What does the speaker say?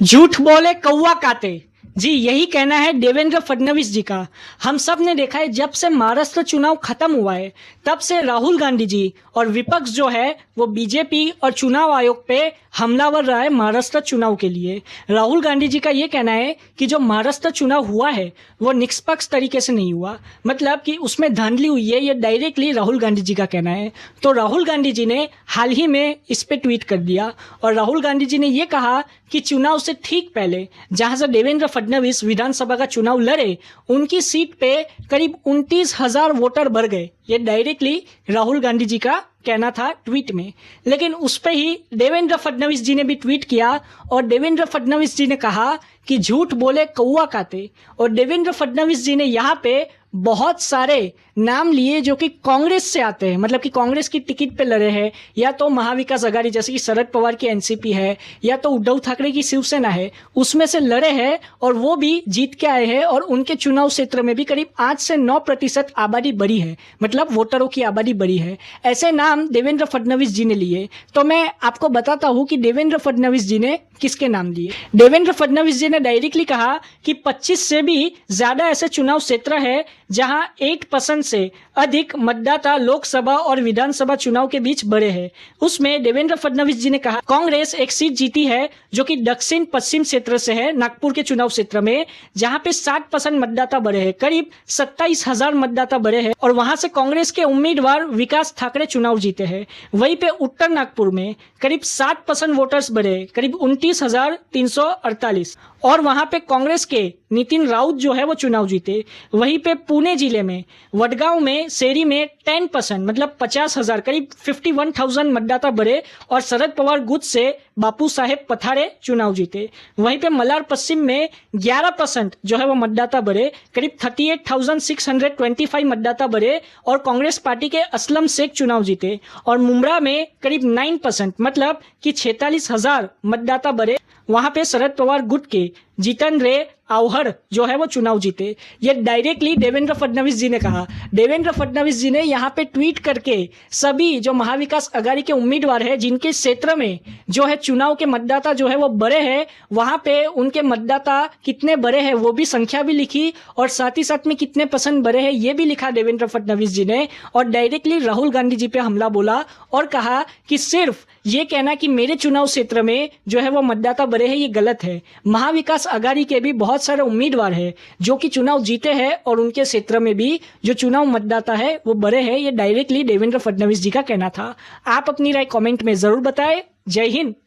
झूठ बोले कौवा काते। जी यही कहना है देवेंद्र फडणवीस जी का। हम सब ने देखा है जब से महाराष्ट्र चुनाव खत्म हुआ है तब से राहुल गांधी जी और विपक्ष जो है वो बीजेपी और चुनाव आयोग पे हमलावर रहा है महाराष्ट्र चुनाव के लिए। राहुल गांधी जी का ये कहना है कि जो महाराष्ट्र चुनाव हुआ है वो निष्पक्ष तरीके से नहीं हुआ, मतलब कि उसमें धांधली हुई है, ये डायरेक्टली राहुल गांधी जी का कहना है। तो राहुल गांधी जी ने हाल ही में इस पे ट्वीट कर दिया और राहुल गांधी जी ने ये कहा कि चुनाव से ठीक पहले जहां से देवेंद्र फडणवीस विधानसभा का चुनाव लड़े उनकी सीट पे करीब 29,000 वोटर बढ़ गए। ये डायरेक्टली राहुल गांधी जी का कहना था ट्वीट में। लेकिन उस पे ही देवेंद्र फडणवीस जी ने भी ट्वीट किया और देवेंद्र फडणवीस जी ने कहा कि झूठ बोले कौवा काते। और देवेंद्र फडणवीस जी ने यहाँ पे बहुत सारे नाम लिए जो कि कांग्रेस से आते हैं, मतलब कि कांग्रेस की टिकट पे लड़े हैं, या तो महाविकास आघाड़ी जैसे कि शरद पवार की एनसीपी है या तो उद्धव ठाकरे की शिवसेना है, उसमें से लड़े हैं और वो भी जीत के आए हैं। और उनके चुनाव क्षेत्र में भी करीब 8 से 9% आबादी बढ़ी है, मतलब वोटरों की आबादी बढ़ी है। ऐसे नाम देवेंद्र फडणवीस जी ने लिए। तो मैं आपको बताता हूं कि देवेंद्र फडणवीस जी ने किसके नाम लिए। देवेंद्र फडणवीस जी ने डायरेक्टली कहा कि 25 से भी ज्यादा ऐसे चुनाव क्षेत्र है जहां 8% से अधिक मतदाता लोकसभा और विधानसभा चुनाव के बीच बढ़े हैं। उसमें देवेंद्र फडणवीस जी ने कहा कांग्रेस एक सीट जीती है जो कि दक्षिण पश्चिम क्षेत्र से है, नागपुर के चुनाव क्षेत्र में, जहां पे 60% मतदाता बढ़े हैं, करीब 27,000 मतदाता बढ़े हैं और वहां से कांग्रेस के उम्मीदवार विकास ठाकरे चुनाव जीते हैं। वहीं पे उत्तर नागपुर में करीब 60% वोटर्स बढ़े, करीब 29,348, और वहां पे कांग्रेस के नितिन राउत जो है वो चुनाव जीते। वहीं पे पुणे जिले में वडगांव में शेरी में 10% मतलब 50,000 करीब 51,000 मतदाता बढ़े और शरद पवार गुट से बापू साहेब पठारे चुनाव जीते। वहीं पे मलार पश्चिम में 11% जो है वो मतदाता बढ़े, करीब 38,625 मतदाता बढ़े और कांग्रेस पार्टी के असलम शेख चुनाव जीते। और मुमरा में करीब 9% मतलब कि 46,000 मतदाता बढ़े, वहां पे शरद पवार गुट के जीतन रे आव्हड जो है वो चुनाव जीते। ये डायरेक्टली देवेंद्र फडणवीस जी ने कहा। देवेंद्र फडणवीस जी ने यहाँ पे ट्वीट करके सभी जो महाविकास आघाड़ी के उम्मीदवार है जिनके क्षेत्र में जो है चुनाव के मतदाता जो है वो बड़े हैं, वहां पे उनके मतदाता कितने बड़े हैं वो भी संख्या भी लिखी और साथ ही साथ में कितने % बड़े हैं ये भी लिखा देवेंद्र फडणवीस जी ने। और डायरेक्टली राहुल गांधी जी पे हमला बोला और कहा कि सिर्फ ये कहना कि मेरे चुनाव क्षेत्र में जो है वो मतदाता बड़े हैं ये गलत है। महाविकास आघाड़ी के भी बहुत सारे उम्मीदवार हैं जो कि चुनाव जीते हैं और उनके क्षेत्र में भी जो चुनाव मतदाता है वो बड़े हैं। ये डायरेक्टली देवेंद्र फडणवीस जी का कहना था। आप अपनी राय कमेंट में जरूर बताएं। जय हिंद।